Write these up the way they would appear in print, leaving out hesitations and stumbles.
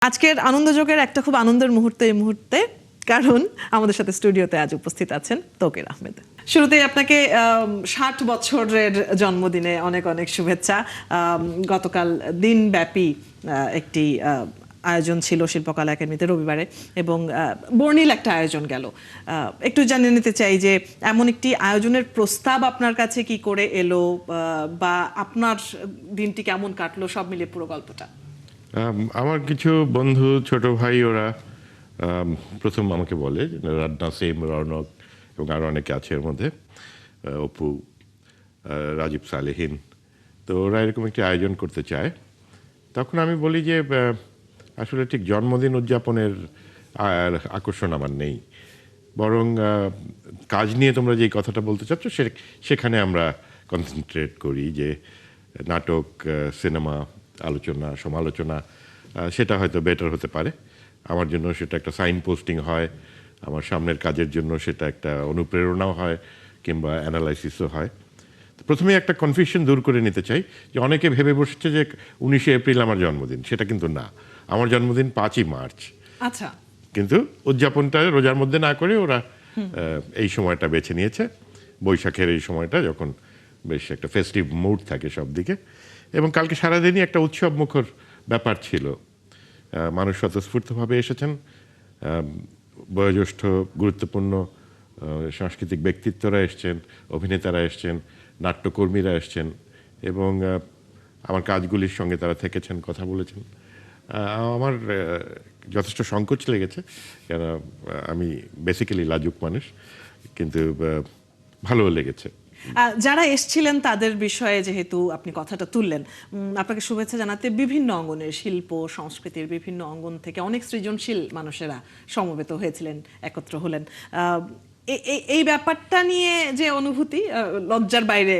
আজকের আনন্দযোগের একটা খুব আনন্দের মুহূর্তে এই মুহূর্তে, কারণ আমাদের সাথে স্টুডিওতে আজ উপস্থিত আছেন তৌকির আহমেদ। শুরুতেই আপনাকে 60 বছরের জন্মদিনে অনেক অনেক শুভেচ্ছা। গতকাল দিনব্যাপী একটি আয়োজন ছিল শিল্পকলা একাডেমিতে রবিবারে, এবং বর্ণিল একটা আয়োজন গেল। একটু জানিয়ে নিতে চাই যে এমন একটি আয়োজনের প্রস্তাব আপনার কাছে কি করে এলো, বা আপনার দিনটি কেমন কাটলো, সব মিলিয়ে পুরো গল্পটা। আমার কিছু বন্ধু, ছোট ভাই, ওরা প্রথম আমাকে বলে, নাসিম, রৌনক এবং আরও অনেকে আছে এর মধ্যে, অপু, রাজীব সালেহীন, তো ওরা এরকম একটি আয়োজন করতে চায়। তখন আমি বলি যে আসলে ঠিক জন্মদিন উদযাপনের আকর্ষণ আমার নেই, বরং কাজ নিয়ে তোমরা যে কথাটা বলতে চাচ্ছ সেখানে আমরা কনসেন্ট্রেট করি, যে নাটক, সিনেমা, আলোচনা, সমালোচনা, সেটা হয়তো বেটার হতে পারে। আমার জন্য সেটা একটা সাইন পোস্টিং হয়, আমার সামনের কাজের জন্য সেটা একটা অনুপ্রেরণাও হয়, কিংবা অ্যানালাইসিসও হয়। প্রথমে একটা কনফিউশন দূর করে নিতে চাই যে অনেকে ভেবে বসেছে যে 19শে এপ্রিল আমার জন্মদিন। সেটা কিন্তু না, আমার জন্মদিন 5ই মার্চ। আচ্ছা, কিন্তু উদযাপনটা রোজার মধ্যে না করে ওরা এই সময়টা বেছে নিয়েছে, বৈশাখের এই সময়টা, যখন বেশ একটা ফেস্টিভ মুড থাকে সব দিকে। এবং কালকে সারাদিনই একটা উৎসব মুখর ব্যাপার ছিল। মানুষ স্বতঃস্ফূর্তভাবে এসেছেন, বয়োজ্যেষ্ঠ গুরুত্বপূর্ণ সাংস্কৃতিক ব্যক্তিত্বরা এসছেন, অভিনেতারা এসছেন, নাট্যকর্মীরা এসছেন, এবং আমার কাজগুলির সঙ্গে তারা থেকেছেন, কথা বলেছেন। আমার যথেষ্ট সংকোচ লেগেছে, কেন আমি বেসিক্যালি লাজুক মানুষ, কিন্তু ভালোও লেগেছে। যারা এসেছিলেন তাদের বিষয়ে যেহেতু আপনি কথাটা তুললেন, আপনাকে শুভেচ্ছা জানাতে বিভিন্ন অঙ্গনের, শিল্প সংস্কৃতির বিভিন্ন অঙ্গন থেকে অনেক সৃজনশীল মানুষেরা সমবেত হয়েছিলেন, একত্র হলেন। এই ব্যাপারটা নিয়ে যে অনুভূতি, লজ্জার বাইরে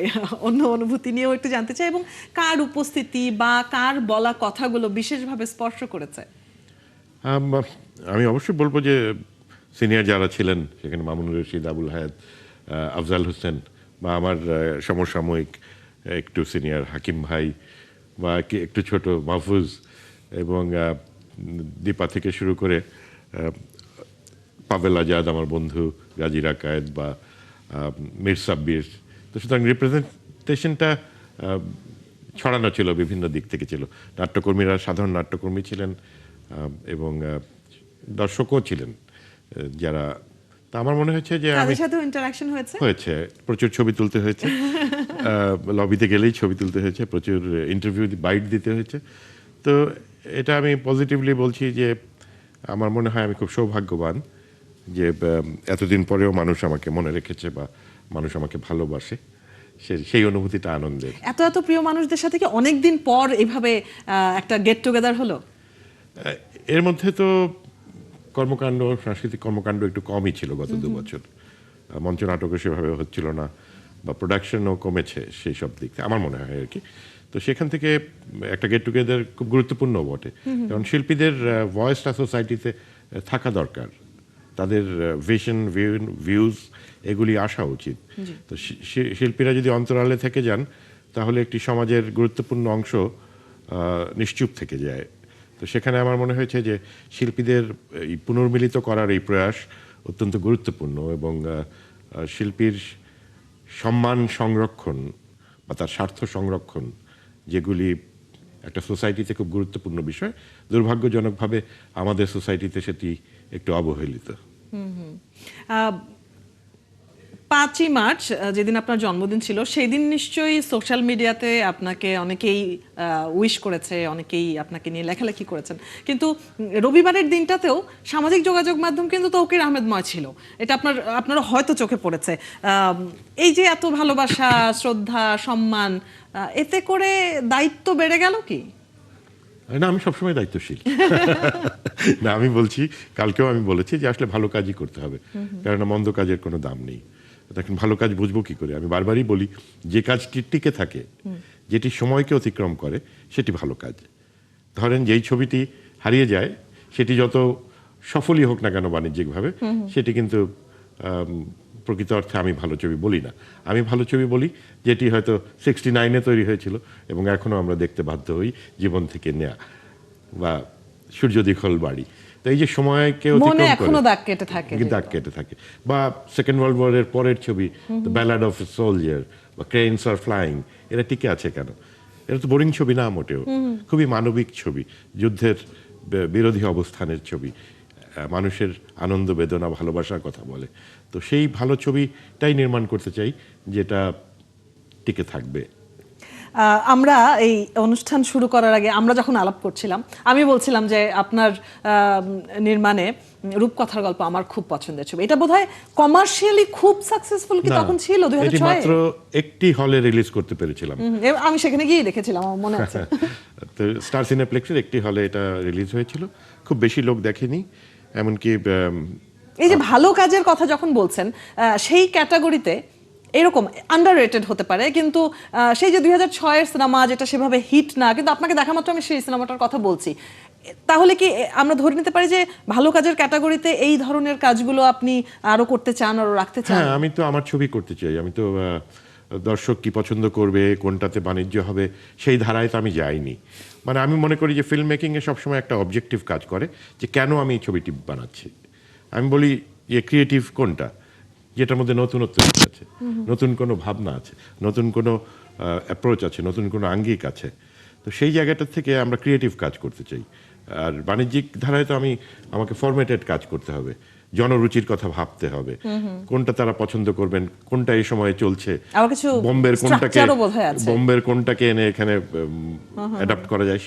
অন্য অনুভূতি নিয়েও একটু জানতে চাই, এবং কার উপস্থিতি বা কার বলা কথাগুলো বিশেষভাবে স্পর্শ করেছে। আমি অবশ্যই বলবো যে সিনিয়র যারা ছিলেন সেখানে মামুনুর রশিদ, আবুল হায়াত, আফজাল হোসেন, বা আমার সমসাময়িক একটু সিনিয়র হাকিম ভাই, বা একটু ছোট মাহফুজ, এবং দীপা থেকে শুরু করে পাভেল আজাদ, আমার বন্ধু গাজী রাকায়েত, বা মীর সাব্বির। তো সুতরাং রিপ্রেজেন্টেশনটা ছড়ানো ছিল, বিভিন্ন দিক থেকে ছিল। নাট্যকর্মীরা, সাধারণ নাট্যকর্মী ছিলেন, এবং দর্শকও ছিলেন যারা। তা আমার মনে হয়েছে যে তাদের সাথেও ইন্টারঅ্যাকশন হয়েছে, প্রচুর ছবি তুলতে হয়েছে, লবিতে গেলেই ছবি তুলতে হয়েছে, প্রচুর ইন্টারভিউ বাইট দিতে হয়েছে। তো এটা আমি পজিটিভলি বলছি যে আমার মনে হয় আমি খুব সৌভাগ্যবান যে এতদিন পরেও মানুষ আমাকে মনে রেখেছে, বা মানুষ আমাকে ভালোবাসে। সেই অনুভূতিটা আনন্দের। এত এত প্রিয় মানুষদের সাথে কি অনেকদিন পর এভাবে একটা গেট টুগেদার হলো? এর মধ্যে তো কর্মকাণ্ড, সাংস্কৃতিক কর্মকাণ্ড একটু কমই ছিল গত 2 বছর। মঞ্চ নাটকও সেভাবে হচ্ছিল না, বা প্রোডাকশনও কমেছে সেই সব দিক থেকে আমার মনে হয় আর কি। তো সেখান থেকে একটা গেট টুগেদার খুব গুরুত্বপূর্ণ বটে, কারণ শিল্পীদের ভয়েসটা সোসাইটিতে থাকা দরকার, তাদের ভিশন, ভিউজ এগুলি আসা উচিত। তো শিল্পীরা যদি অন্তরালে থেকে যান, তাহলে একটি সমাজের গুরুত্বপূর্ণ অংশ নিশ্চুপ থেকে যায়। তো সেখানে আমার মনে হয়েছে যে শিল্পীদের এই পুনর্মিলিত করার এই প্রয়াস অত্যন্ত গুরুত্বপূর্ণ, এবং শিল্পীর সম্মান সংরক্ষণ বা তার স্বার্থ সংরক্ষণ, যেগুলি একটা সোসাইটিতে খুব গুরুত্বপূর্ণ বিষয়, দুর্ভাগ্যজনকভাবে আমাদের সোসাইটিতে সেটি একটু অবহেলিত। 5ই মার্চ যেদিন আপনার জন্মদিন ছিল, সেই দিন নিশ্চয়ই সোশ্যাল মিডিয়াতে আপনাকে অনেকেই উইশ করেছে, অনেকেই আপনাকে নিয়ে লেখালেখি করেছেন, কিন্তু রবিবারের দিনটাতেও সামাজিক যোগাযোগ মাধ্যম কিন্তু তৌকির আহমেদময় ছিল। এটা আপনারা হয়তো চোখে পড়েছে। এই যে এত ভালোবাসা, শ্রদ্ধা, সম্মান, এতে করে দায়িত্ব বেড়ে গেল কি? না, আমি সবসময় দায়িত্বশীল। না, আমি বলছি, কালকেও আমি বলেছি যে আসলে ভালো কাজই করতে হবে, কারণ মন্দ কাজের কোনো দাম নেই। দেখেন, ভালো কাজ বুঝবো কি করে? আমি বারবারই বলি, যে কাজটি টিকে থাকে, যেটি সময়কে অতিক্রম করে, সেটি ভালো কাজ। ধরেন, যেই ছবিটি হারিয়ে যায়, সেটি যত সফলই হোক না কেন বাণিজ্যিকভাবে, সেটি কিন্তু প্রকৃত অর্থে আমি ভালো ছবি বলি না। আমি ভালো ছবি বলি যেটি হয়তো 69-এ তৈরি হয়েছিল এবং এখনও আমরা দেখতে বাধ্য হই, জীবন থেকে নেয়া, বা সূর্য দীঘল বাড়ি। তো এই যে সময়কে মনে অতিক্রম এখনো করে দাগ কেটে থাকে দাগ কেটে থাকে, বা সেকেন্ড ওয়ার্ল্ড ওয়ারের পরের ছবি দ্য ব্যালাড অফ সোলজার বা ক্রেনস আর ফ্লাইং, এরা টিকে আছে কেন? এটা তো বোরিং ছবি না মোটেও, খুবই মানবিক ছবি, যুদ্ধের বিরোধী অবস্থানের ছবি, মানুষের আনন্দ বেদনা ভালোবাসার কথা বলে। তো সেই ভালো ছবিটাই নির্মাণ করতে চাই যেটা টিকে থাকবে। আমরা এই অনুষ্ঠান শুরু করার আগে আমরা যখন আলাপ করছিলাম, আমি বলছিলাম যে আপনার নির্মাণে রূপকথার গল্প আমার খুব পছন্দের ছবি। এটা বোধহয় কমার্শিয়ালি খুব সাকসেসফুল কি তখন ছিল 2006 এটি মাত্র একটি হলে রিলিজ করতে পেরেছিলাম। আমি সেখানে গিয়ে দেখেছিলাম, আমার মনে আছে। তো স্টার সিনেপ্লেক্সের একটি হলে এটা রিলিজ হয়েছিল, খুব বেশি লোক দেখেনি। এমনকি এই যে ভালো কাজের কথা যখন বলছেন, সেই ক্যাটাগরিতে এরকম আন্ডাররেটেড হতে পারে, কিন্তু সেই যে 2006 এর সিনেমা যেটা সেভাবে হিট না, কিন্তু আপনাকে দেখা মাত্র আমি সেই সিনেমাটার কথা বলছি। তাহলে কি আমরা ধরে নিতে পারি যে ভালো কাজের ক্যাটাগরিতে এই ধরনের কাজগুলো আপনি আরো করতে চান, আরো রাখতে চান? হ্যাঁ, আমি তো আমার ছবি করতে চাই। আমি তো দর্শক কি পছন্দ করবে, কোনটাতে বাণিজ্য হবে, সেই ধারায় তো আমি যাইনি। মানে আমি মনে করি যে ফিল্ম মেকিংয়ে সবসময় একটা অবজেক্টিভ কাজ করে, যে কেন আমি এই ছবিটি বানাচ্ছি। আমি বলি যে ক্রিয়েটিভ কোনটা, যেটার মধ্যে নতুনত্ব আছে, নতুন কোনো ভাবনা আছে, নতুন কোনো অ্যাপ্রোচ আছে, নতুন কোনো আঙ্গিক আছে। তো সেই জায়গাটা থেকে আমরা ক্রিয়েটিভ কাজ করতে চাই। আর বাণিজ্যিক ধারায় তো আমাকে ফরম্যাটেড কাজ করতে হবে, জনরুচির কথা ভাবতে হবে, কোনটা তারা পছন্দ করবেন, কোনটা এই সময়ে চলছে, বোম্বের কোনটাকে এনে এখানে অ্যাডাপ্ট করা যায়,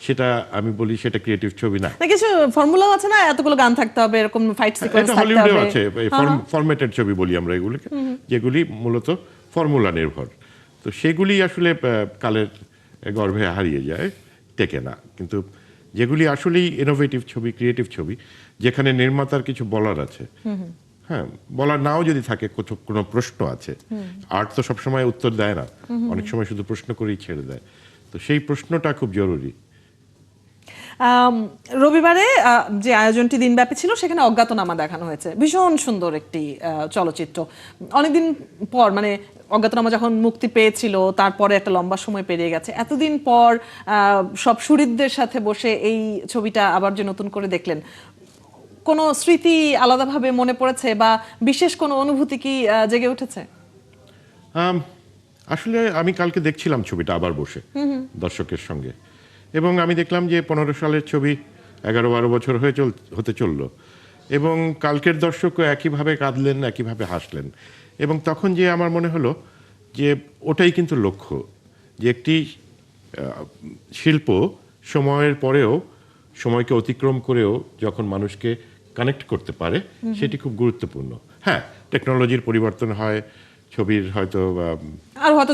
সেটা আমি বলি সেটা ক্রিয়েটিভ ছবি না। কিছু ফর্মুলাও আছে না, এতগুলো গান থাকতে হবে, এরকম ফাইট সিকোয়েন্স থাকতে হবে। হলিউডেও আছে ফরম্যাটেড ছবি বলি আমরা এগুলোকে, যেগুলি মূলত ফর্মুলা নির্ভর। তো সেগুলি আসলে কালের গর্ভে হারিয়ে যায়, টেকে না। কিন্তু যেগুলি আসলেই ইনোভেটিভ ছবি, ক্রিয়েটিভ ছবি, যেখানে নির্মাতার কিছু বলার আছে, হ্যাঁ, বলার নাও যদি থাকে, কোনো প্রশ্ন আছে, আর্ট তো সবসময় উত্তর দেয় না, অনেক সময় শুধু প্রশ্ন করেই ছেড়ে দেয়। তো সেই প্রশ্নটা খুব জরুরি। রবিবারে যে আয়োজনটি দিনব্যাপী ছিল, সেখানে অজ্ঞাতনামা দেখানো হয়েছে, ভীষণ সুন্দর একটি চলচ্চিত্র। অনেকদিন পর, মানে অজ্ঞাতনামা যখন মুক্তি পেয়েছিল তারপরে একটা লম্বা সময় পেরিয়ে গেছে, এতদিন পর সব সুহৃদদের সাথে বসে এই ছবিটা আবার যে নতুন করে দেখলেন, কোনো স্মৃতি আলাদাভাবে মনে পড়েছে বা বিশেষ কোনো অনুভূতি কি জেগে উঠেছে? আসলে আমি কালকে দেখছিলাম ছবিটা আবার বসে দর্শকের সঙ্গে, এবং আমি দেখলাম যে 15 সালের ছবি 11-12 বছর হতে চললো, এবং কালকের দর্শকও একইভাবে কাঁদলেন, একইভাবে হাসলেন। এবং তখন যে আমার মনে হলো যে ওটাই কিন্তু লক্ষ্য, যে একটি শিল্প সময়ের পরেও, সময়কে অতিক্রম করেও যখন মানুষকে কানেক্ট করতে পারে, সেটি খুব গুরুত্বপূর্ণ। হ্যাঁ, টেকনোলজির পরিবর্তন হয়, ছবির হয়তো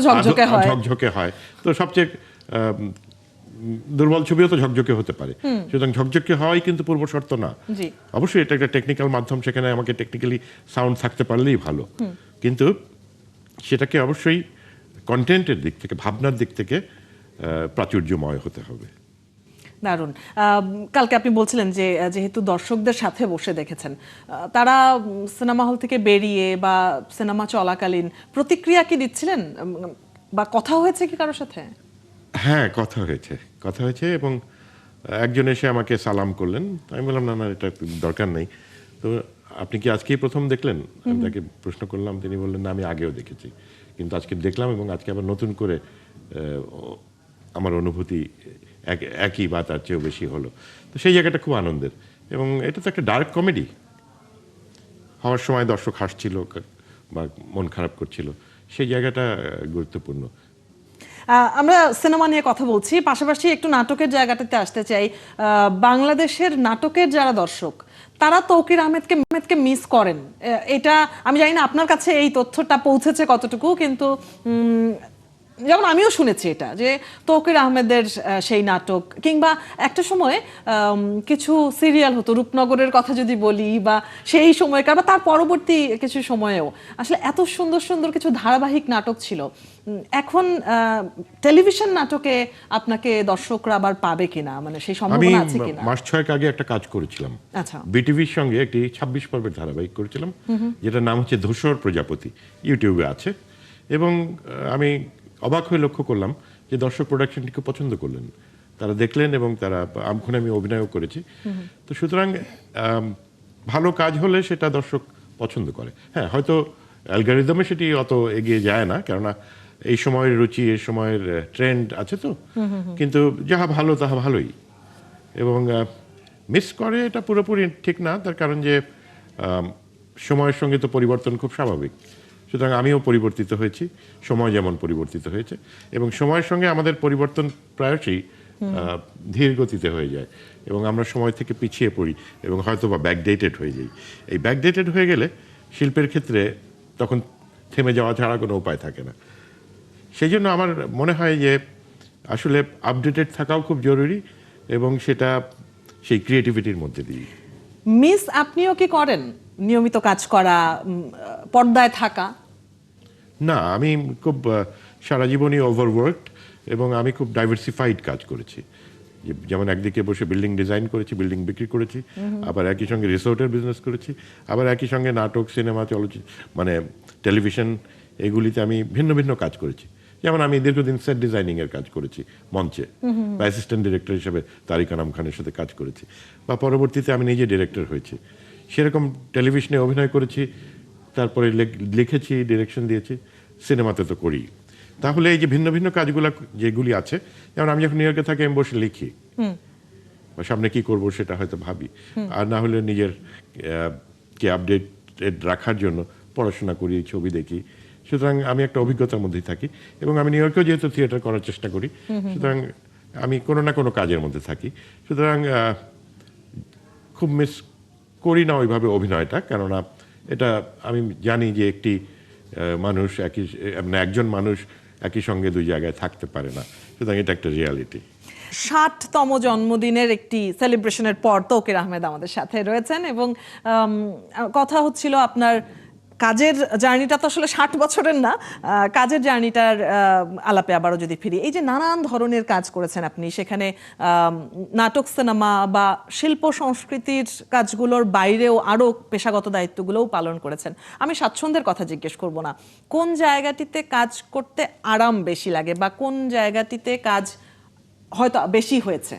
ঝকঝকে হয়, তো সবচেয়ে দুর্বল ছবিও তো ঝকঝকে হতে পারে। সুতরাং ঝকঝকে হওয়াই কিন্তু পূর্ব শর্ত না। অবশ্যই এটা একটা টেকনিক্যাল মাধ্যম, সেখানে আমাকে টেকনিক্যালি সাউন্ড থাকতে পারলেই ভালো, কিন্তু সেটাকে অবশ্যই কন্টেন্টের দিক থেকে, ভাবনার দিক থেকে প্রাচুর্যময় হতে হবে। দারুণ। কালকে আপনি বলছিলেন যে যেহেতু দর্শকদের সাথে বসে দেখেছেন, তারা সিনেমা হল থেকে বেরিয়ে বা সিনেমা চলাকালীন প্রতিক্রিয়া কি দিচ্ছিলেন, বা কথা হয়েছে কি কারোর সাথে? হ্যাঁ, কথা হয়েছে, এবং একজন এসে আমাকে সালাম করলেন। আমি বললাম না, এটা দরকার নেই। তো আপনি কি আজকেই প্রথম দেখলেন? আমি তাকে প্রশ্ন করলাম, তিনি বললেন না, আমি আগেও দেখেছি, কিন্তু আজকে দেখলাম, এবং আজকে আবার নতুন করে আমার অনুভূতি একই বা তার চেয়েও বেশি হলো। তো সেই জায়গাটা খুব আনন্দের, এবং এটা তো একটা ডার্ক কমেডি হওয়ার সময় দর্শক হাসছিল বা মন খারাপ করছিল, সেই জায়গাটা গুরুত্বপূর্ণ। আমরা সিনেমা নিয়ে কথা বলছি, পাশাপাশি একটু নাটকের জায়গাটাতে আসতে চাই। বাংলাদেশের নাটকের যারা দর্শক, তারা তৌকির আহমেদকে মিস করেন। এটা আমি জানি না আপনার কাছে এই তথ্যটা পৌঁছেছে কতটুকু, কিন্তু যেমন আমিও শুনেছি এটা, যে তৌকির আহমেদের সেই নাটক, কিংবা একটা সময় কিছু সিরিয়াল হতো, রূপনগরের কথা যদি বলি, বা সেই সময়কার বা তার পরবর্তী কিছু সময়েও আসলে এত সুন্দর সুন্দর কিছু ধারাবাহিক নাটক ছিল। এখন টেলিভিশন নাটকে আপনাকে দর্শকরা আবার পাবে কিনা, মানে সেই সম্ভাবনা আছে কিনা? আমি মাস 6 আগে একটা কাজ করেছিলাম, আচ্ছা, বিটিভির সঙ্গে একটি 26 পর্বের ধারাবাহিক করেছিলাম, যেটার নাম হচ্ছে ধূসর প্রজাপতি, ইউটিউবে আছে। এবং আমি অবাক হয়ে লক্ষ্য করলাম যে দর্শক প্রোডাকশনটিকে পছন্দ করলেন। তারা দেখলেন এবং তারা আমক্ষণে আমি অভিনয়ও করেছি। তো সুতরাং ভালো কাজ হলে সেটা দর্শক পছন্দ করে। হ্যাঁ, হয়তো অ্যালগরিদমে সেটি অত এগিয়ে যায় না, কেননা এই সময়ের রুচি, এই সময়ের ট্রেন্ড আছে তো। কিন্তু যাহা ভালো তাহা ভালোই। এবং মিস করে এটা পুরোপুরি ঠিক না, তার কারণ যে সময়ের সঙ্গে তো পরিবর্তন খুব স্বাভাবিক। সুতরাং আমিও পরিবর্তিত হয়েছি, সময় যেমন পরিবর্তিত হয়েছে, এবং সময়ের সঙ্গে আমাদের পরিবর্তন প্রায়শই ধীর গতিতে হয়ে যায় এবং আমরা সময় থেকে পিছিয়ে পড়ি এবং হয়তো বা ব্যাকডেটেড হয়ে যাই। এই ব্যাকডেটেড হয়ে গেলে শিল্পের ক্ষেত্রে তখন থেমে যাওয়া ছাড়া কোনো উপায় থাকে না। সেই জন্য আমার মনে হয় যে আসলে আপডেটেড থাকাও খুব জরুরি, এবং সেটা সেই ক্রিয়েটিভিটির মধ্যে দিয়ে। মিস আপনিও কি করেন নিয়মিত কাজ করা, পর্দায় থাকা? না, আমি খুব সারা জীবনই ওভারওয়ার্কড, এবং আমি খুব ডাইভার্সিফাইড কাজ করেছি। যেমন একদিকে বসে বিল্ডিং ডিজাইন করেছি, বিল্ডিং বিক্রি করেছি, আবার একই সঙ্গে রিসোর্টের বিজনেস করেছি, আবার একই সঙ্গে নাটক, সিনেমা, চলচ্চিত্র, মানে টেলিভিশন, এগুলিতে আমি ভিন্ন ভিন্ন কাজ করেছি। যেমন আমি দীর্ঘদিন সেট ডিজাইনিং এর কাজ করেছি মঞ্চে, বা অ্যাসিস্ট্যান্ট ডিরেক্টর হিসেবে তারিক আনাম খানের সাথে কাজ করেছি, বা পরবর্তীতে আমি নিজে ডিরেক্টর হয়েছি। সেরকম টেলিভিশনে অভিনয় করেছি, তারপরে লিখেছি, ডিরেকশন দিয়েছি, সিনেমাতে তো করি। তাহলে এই যে ভিন্ন ভিন্ন কাজগুলো যেগুলি আছে, যেমন আমি যখন নিউ ইয়র্কে থাকি আমি বসে লিখি, বা সামনে কি করব সেটা হয়তো ভাবি, আর না হলে নিজের কে আপডেটেড রাখার জন্য পড়াশোনা করি, ছবি দেখি। সুতরাং আমি একটা অভিজ্ঞতার মধ্যেই থাকি, এবং আমি নিউ ইয়র্কেও যেহেতু থিয়েটার করার চেষ্টা করি, সুতরাং আমি কোনো না কোনো কাজের মধ্যে থাকি। সুতরাং খুব মিস করি না ওইভাবে অভিনয়টা, কেননা এটা আমি জানি যে একটি মানুষ মানে একজন মানুষ একই সঙ্গে দুই জায়গায় থাকতে পারে না। সুতরাং এটা একটা রিয়ালিটি। 60তম জন্মদিনের একটি সেলিব্রেশনের পর তৌকির আহমেদ আমাদের সাথে রয়েছেন, এবং কথা হচ্ছিল আপনার কাজের জার্নিটা তো আসলে 60 বছরের না, কাজের জার্নিটার আলাপে আবারও যদি ফিরি, এই যে নানান ধরনের কাজ করেছেন আপনি, সেখানে নাটক, সিনেমা বা শিল্প সংস্কৃতির কাজগুলোর বাইরেও আরও পেশাগত দায়িত্বগুলোও পালন করেছেন। আমি স্বাচ্ছন্দ্যের কথা জিজ্ঞেস করব না, কোন জায়গাটিতে কাজ করতে আরাম বেশি লাগে, বা কোন জায়গাটিতে কাজ হয়তো বেশি হয়েছে?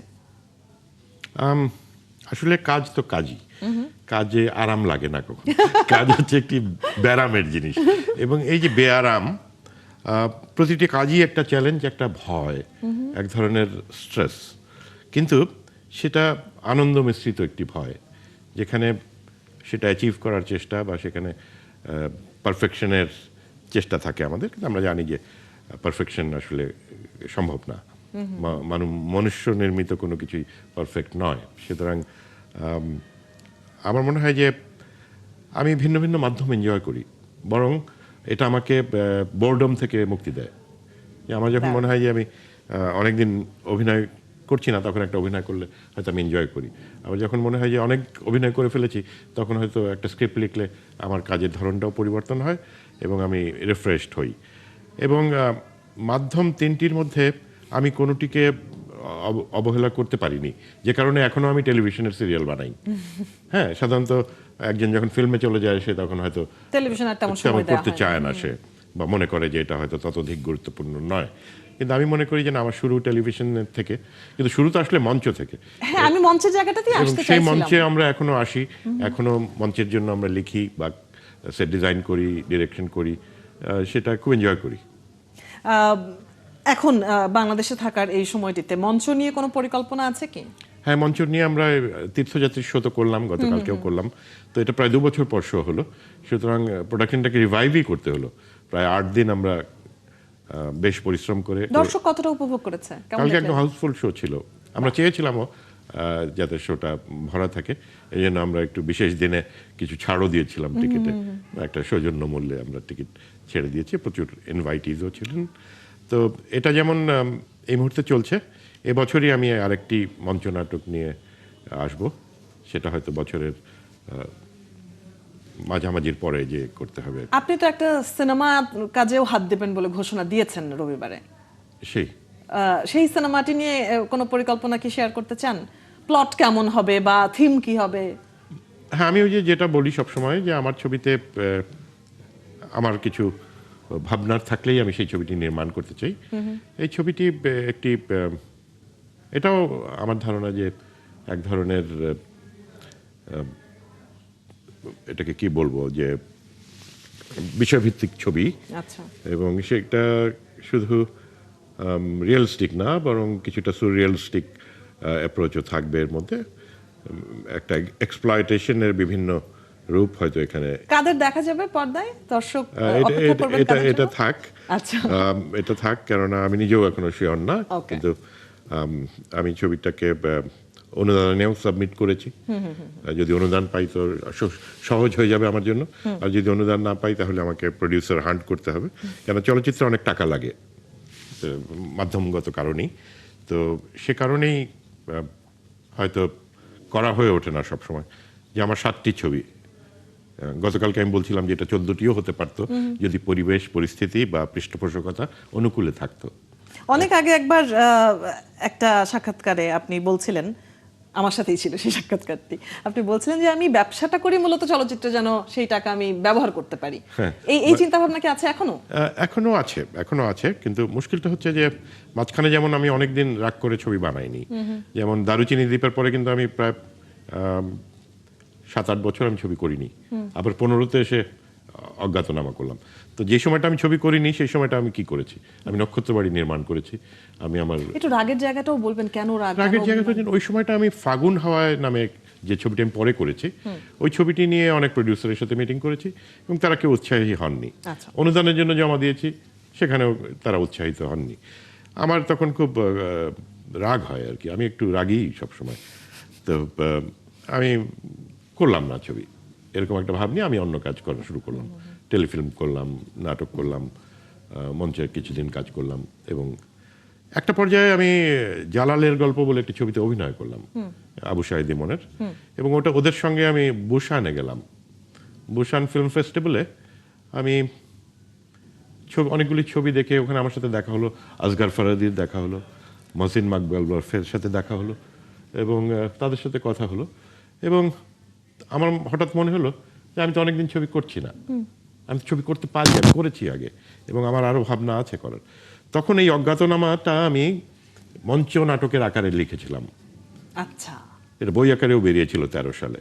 আসলে কাজ তো কাজই, কাজে আরাম লাগে না কখন। কাজ হচ্ছে একটি ব্যারামের জিনিস, এবং এই যে বেআরাম, প্রতিটি কাজই একটা চ্যালেঞ্জ, একটা ভয়, এক ধরনের স্ট্রেস, কিন্তু সেটা আনন্দ মিশ্রিত একটি ভয়, যেখানে সেটা অ্যাচিভ করার চেষ্টা, বা সেখানে পারফেকশনের চেষ্টা থাকে আমাদের, কিন্তু আমরা জানি যে পারফেকশন আসলে সম্ভব না, মনুষ্য নির্মিত কোনো কিছুই পারফেক্ট নয়। সুতরাং আমার মনে হয় যে আমি ভিন্ন ভিন্ন মাধ্যম এনজয় করি, বরং এটা আমাকে বোরডম থেকে মুক্তি দেয়। যে আমার যখন মনে হয় যে আমি অনেকদিন অভিনয় করছি না, তখন একটা অভিনয় করলে হয়তো আমি এনজয় করি। আবার যখন মনে হয় যে অনেক অভিনয় করে ফেলেছি, তখন হয়তো একটা স্ক্রিপ্ট লিখলে আমার কাজের ধরনটাও পরিবর্তন হয় এবং আমি রিফ্রেশড হই। এবং মাধ্যম তিনটির মধ্যে আমি কোনোটিকে অবহেলা করতে পারিনি, যে কারণে এখনো আমি টেলিভিশনের সিরিয়াল বানাই। হ্যাঁ, সাধারণত একজন যখন ফিল্মে চলে যায়, সে তখন হয়তো টেলিভিশন তেমন করতে চায় না, সে বা মনে করে যে এটা হয়তো ততোধিক গুরুত্বপূর্ণ নয়। কিন্তু আমি মনে করি যে না, আমার শুরু টেলিভিশনের থেকে, কিন্তু শুরু তো আসলে মঞ্চ থেকে। হ্যাঁ, আমি মঞ্চের জায়গাটাতেই আসতে চাইছিলাম। সেই মঞ্চে আমরা এখনো আসি, এখনো মঞ্চের জন্য আমরা লিখি বা সেট ডিজাইন করি, ডিরেকশন করি, সেটা খুব এনজয় করি। এখন বাংলাদেশে থাকার এই সময়টিতে মঞ্চ নিয়ে কোনো পরিকল্পনা আছে কি? হ্যাঁ, মঞ্চ নিয়ে আমরা তীর্থযাত্রীর শো তো করলাম, গতকালকেও করলাম, তো এটা প্রায় 2 বছর পর শো হলো। সুতরাং প্রোডাকশনটাকে রিভাইভই করতে হলো। প্রায় 8 দিন আমরা বেশ পরিশ্রম করে। দর্শক কতটা উপভোগ করেছে? কালকে একদম হাউসফুল শো ছিল। আমরা চেয়েছিলামও যাতে শোটা ভরা থাকে, এই জন্য আমরা একটু বিশেষ দিনে কিছু ছাড়ও দিয়েছিলাম টিকিটে, একটা সৌজন্য মূল্যে আমরা টিকিট ছেড়ে দিয়েছি। প্রচুর ইনভাইটিজও ছিলেন। তো এটা যেমন এই মুহূর্তে চলছে, এবছরই আমি আরেকটি মঞ্চনাটক নিয়ে আসব, সেটা হয়তো বছরের মাঝামাঝির পরে যে করতে হবে। আপনি তো একটা সিনেমা কাজেও হাত দেবেন বলে ঘোষণা দিয়েছেন রবিবারে। সেই সিনেমাটি নিয়ে কোনো পরিকল্পনা কি শেয়ার করতে চান? প্লট কেমন হবে বা থিম কি হবে? হ্যাঁ, আমি ওই যেটা বলি সবসময়, যে আমার ছবিতে আমার কিছু ভাবনার থাকলেই আমি সেই ছবিটি নির্মাণ করতে চাই। এই ছবিটি একটি এটাও আমার ধারণা যে এক ধরনের এটাকে কি বলবো যে বিষয়ভিত্তিক ছবি, আচ্ছা, এবং সেটা শুধু রিয়েলিস্টিক না বরং কিছুটা সুরিয়েলিস্টিক অ্যাপ্রোচও থাকবে এর মধ্যে। একটা এক্সপ্লয়টেশনের বিভিন্ন রূপ হয়তো এখানে। কাদের দেখা যাবে পর্দায় দর্শক এটা অপেক্ষা করবেন এটা কাদের এটা জন্য? থাক, আচ্ছা, এটা থাক, কেননা আমি নিজেও এখনো শিওর না, Okay. কিন্তু আমি ছবিটাকে অনুদানেও সাবমিট করেছি। যদি অনুদান পাই তো সহজ হয়ে যাবে আমার জন্য, আর যদি অনুদান না পাই তাহলে আমাকে প্রডিউসার হান্ট করতে হবে, কেন চলচ্চিত্রে অনেক টাকা লাগে মাধ্যমগত কারণেই। তো সে কারণেই হয়তো করা হয়ে ওঠে না সবসময়। যে আমার 7টি ছবি, গতকালকে আমি বলছিলাম যে এটা 14টিও হতে পারতো যদি পরিবেশ পরিস্থিতি বা পৃষ্ঠপোষকতা অনুকূলে থাকতো। অনেক আগে একবার একটা সাক্ষাৎকারে আপনি বলছিলেন, আমার সাথেই ছিল সেই সাক্ষাৎকারটি, আপনি বলছিলেন যে আমি ব্যবসাটা করি মূলত চলচ্চিত্রে যেন সেই টাকা আমি ব্যবহার করতে পারি। এই চিন্তা ভাবনা কি আছে এখনো? এখনো আছে, কিন্তু মুশকিলটা হচ্ছে যে মাঝখানে যেমন আমি অনেকদিন রাগ করে ছবি বানাইনি, যেমন দারুচিনি দ্বীপের পরে কিন্তু আমি প্রায় 7-8 বছর আমি ছবি করিনি, আবার 15তে এসে অজ্ঞাতনামা করলাম। তো যে সময়টা আমি ছবি করিনি সেই সময়টা আমি কি করেছি, আমি নক্ষত্রবাড়ি নির্মাণ করেছি। আমি আমার একটু রাগের জায়গাটাও বলবেন, কেন রাগের জায়গাটা ওই সময়টা আমি ফাগুন হাওয়ায় নামে যে ছবিটি আমি পরে করেছি, ওই ছবিটি নিয়ে অনেক প্রডিউসারের সাথে মিটিং করেছি এবং তারা কেউ উৎসাহী হননি। আচ্ছা। অনুদানের জন্য জমা দিয়েছি, সেখানেও তারা উৎসাহিত হননি। আমার তখন খুব রাগ হয় আর কি, আমি একটু রাগী সবসময়। তো আমি করলাম না ছবি, এরকম একটা ভাব নিয়ে আমি অন্য কাজ করা শুরু করলাম। টেলিফিল্ম করলাম, নাটক করলাম, মঞ্চে কিছুদিন কাজ করলাম, এবং একটা পর্যায়ে আমি জালালের গল্প বলে একটি ছবিতে অভিনয় করলাম, আবু সাঈদ ইমনের, এবং ওটা ওদের সঙ্গে আমি বুসানে গেলাম। বুসান ফিল্ম ফেস্টিভ্যালে আমি অনেকগুলি ছবি দেখে ওখানে আমার সাথে দেখা হলো, আসগার ফারাদির দেখা হলো, মহসিন মাকবুল বরফের সাথে দেখা হলো, এবং তাদের সাথে কথা হলো, এবং আমার হঠাৎ মনে হলো যে আমি তো অনেকদিন ছবি করছি না, আমি ছবি করতে পারি, আমি করেছি আগে, এবং আমার আরও ভাবনা আছে করার। তখন এই অজ্ঞাতনামাটা আমি মঞ্চ নাটকের আকারে লিখেছিলাম। আচ্ছা, এটা বই আকারেও বেরিয়েছিল 13 সালে।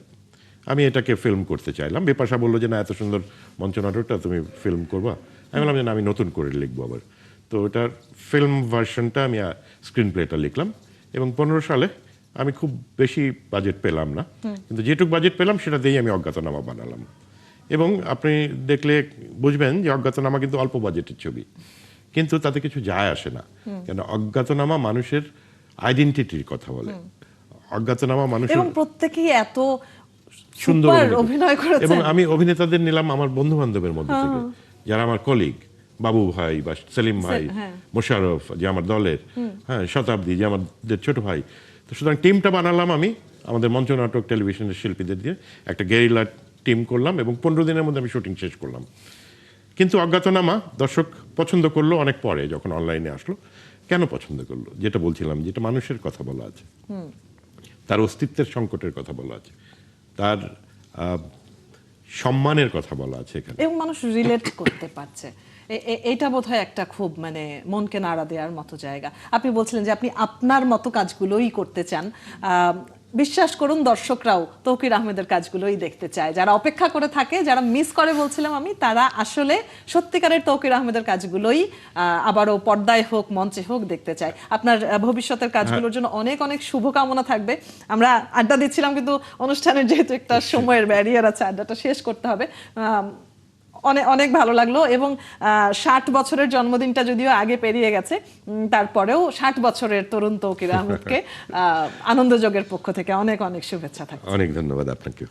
আমি এটাকে ফিল্ম করতে চাইলাম, বিপাশা বললো যে না, এত সুন্দর মঞ্চ নাটকটা তুমি ফিল্ম করবা। আমি বললাম যে না, আমি নতুন করে লিখবো আবার। তো ওটার ফিল্ম ভার্সনটা আমি স্ক্রিন প্লেটা লিখলাম, এবং 15 সালে আমি খুব বেশি বাজেট পেলাম না, কিন্তু যেটুকু বাজেট পেলাম সেটা দিয়েই আমি অজ্ঞাতনামা বানালাম। এবং আপনি দেখলে বুঝবেন যে অজ্ঞাতনামা কিন্তু অল্প বাজেটের ছবি, কিন্তু তাতে কিছু যায় আসে না, কেন অজ্ঞাতনামা মানুষের আইডেন্টিটির কথা বলে। অজ্ঞাতনামা মানুষের, এবং প্রত্যেকেই এত সুন্দর সুন্দর অভিনয় করেছেন, এবং আমি অভিনেতাদের নিলাম আমার বন্ধু বান্ধবের মধ্যে থেকে, যারা আমার কলিগ, বাবু ভাই বা সেলিম ভাই, মোশাররফ যে আমার দলের, হ্যাঁ, শতাব্দী যে আমাদের ছোট ভাই। তো সুতরাং টিমটা বানালাম আমি আমাদের মঞ্চ নাটক টেলিভিশনের শিল্পীদের দিয়ে, একটা গেরিলা টিম করলাম, এবং 15 দিনের মধ্যে আমি শুটিং শেষ করলাম। কিন্তু অজ্ঞাতনামা দর্শক পছন্দ করলো অনেক পরে, যখন অনলাইনে আসলো। কেন পছন্দ করলো? যেটা বলছিলাম, যেটা মানুষের কথা বলা আছে, তার অস্তিত্বের সংকটের কথা বলা আছে, তার সম্মানের কথা বলা আছে এখানে, এবং মানুষ রিলেট করতে পারছে। এটা বোধহয় একটা খুব মানে মনকে নাড়া দেওয়ার মতো জায়গা। আপনি বলছিলেন যে আপনি আপনার মতো কাজগুলোই করতে চান। বিশ্বাস করুন, দর্শকরাও তৌকির আহমেদের কাজগুলোই দেখতে চায়। যারা অপেক্ষা করে থাকে, যারা মিস করে বলছিলাম আমি, তারা আসলে সত্যিকারের তৌকির আহমেদের কাজগুলোই আবারও পর্দায় হোক মঞ্চে হোক দেখতে চায়। আপনার ভবিষ্যতের কাজগুলোর জন্য অনেক অনেক শুভকামনা থাকবে। আমরা আড্ডা দিচ্ছিলাম, কিন্তু অনুষ্ঠানের যেহেতু একটা সময়ের ব্যারিয়ার আছে, আড্ডাটা শেষ করতে হবে। অনেক অনেক ভালো লাগলো, এবং 60 বছরের জন্মদিনটা যদিও আগে পেরিয়ে গেছে, তারপরেও 60 বছরের তরুণ তৌকির আহমেদকে আনন্দযোগের পক্ষ থেকে অনেক অনেক শুভেচ্ছা থাকছে। অনেক ধন্যবাদ আপনাকে।